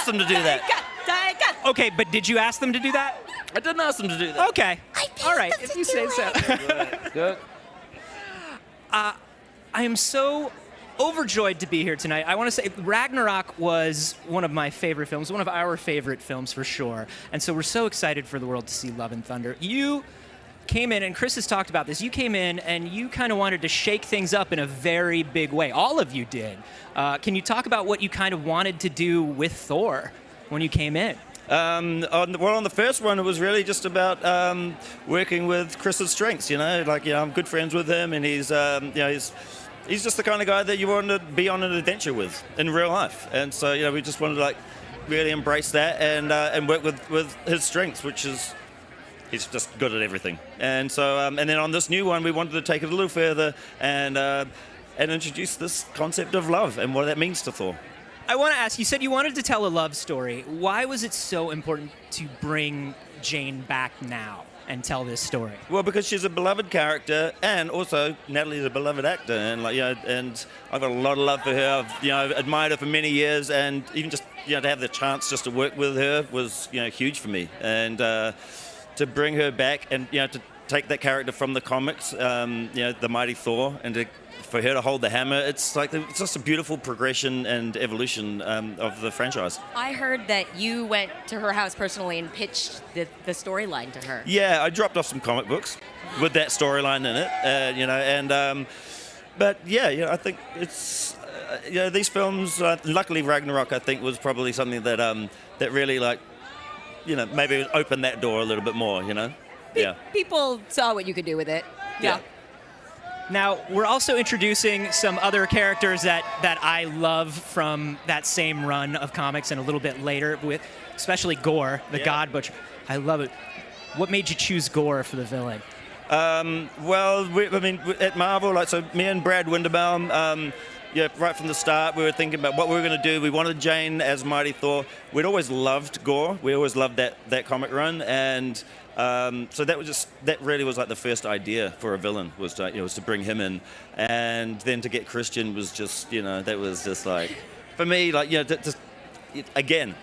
ask them to do that. Taika. Okay, but did you ask them to do that? I didn't ask them to do that. Okay. All right, if you say so. Good. I am so overjoyed to be here tonight. I want to say Ragnarok was one of my favorite films, one of our favorite films for sure. And so we're so excited for the world to see Love and Thunder. You came in, and Chris has talked about this, you came in and you kind of wanted to shake things up in a very big way. All of you did. Can you talk about what you kind of wanted to do with Thor when you came in? On the first one, it was really just about working with Chris's strengths. I'm good friends with him, and he's just the kind of guy that you want to be on an adventure with in real life. And so, we just wanted to really embrace that and work with his strengths, which is he's just good at everything. And so, and then on this new one, we wanted to take it a little further and introduce this concept of love and what that means to Thor. I want to ask, you said you wanted to tell a love story. Why was it so important to bring Jane back now and tell this story? Well, because she's a beloved character, and also Natalie's a beloved actor, and and I've got a lot of love for her. I've admired her for many years, and even just to have the chance just to work with her was huge for me, and to bring her back and to take that character from the comics, the mighty Thor, and for her to hold the hammer, it's just a beautiful progression and evolution of the franchise. I heard that you went to her house personally and pitched the storyline to her. Yeah, I dropped off some comic books with that storyline in it, but I think it's these films. Luckily, Ragnarok, I think, was probably something that that really maybe opened that door a little bit more. Yeah. People saw what you could do with it. Yeah. Now, we're also introducing some other characters that I love from that same run of comics and a little bit later, with especially Gore, the God Butcher. I love it. What made you choose Gore for the villain? At Marvel, so me and Brad Winderbaum, right from the start, we were thinking about what we were going to do. We wanted Jane as Mighty Thor. We'd always loved Gore. We always loved that comic run, and so that really was the first idea for a villain, was to bring him in, and then to get Christian was just that was just for me again.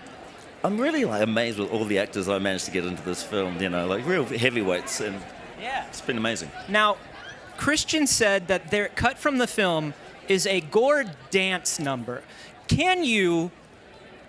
I'm really amazed with all the actors I managed to get into this film. Real heavyweights, and it's been amazing. Now, Christian said that their cut from the film is a Gore dance number. Can you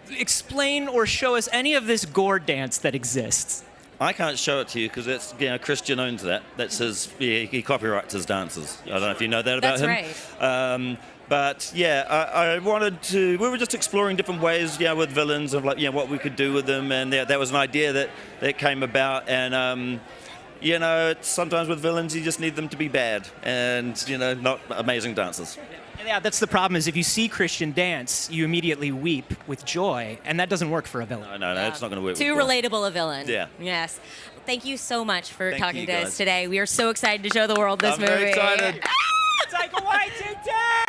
explain or show us any of this Gore dance that exists? I can't show it to you because it's Christian owns that. That's his. He copyrights his dances. I don't know if you know that about him. That's right. But I wanted to. We were just exploring different ways, with villains of what we could do with them, and that was an idea that came about. And sometimes with villains you just need them to be bad and not amazing dancers. Yeah, that's the problem, is if you see Christian dance, you immediately weep with joy, and that doesn't work for a villain. No, it's not going to work. Too relatable a villain. Yeah. Yes. Thank you so much for talking to guys. us today. We are so excited to show the world this movie. I'm very excited. Taika Waititi!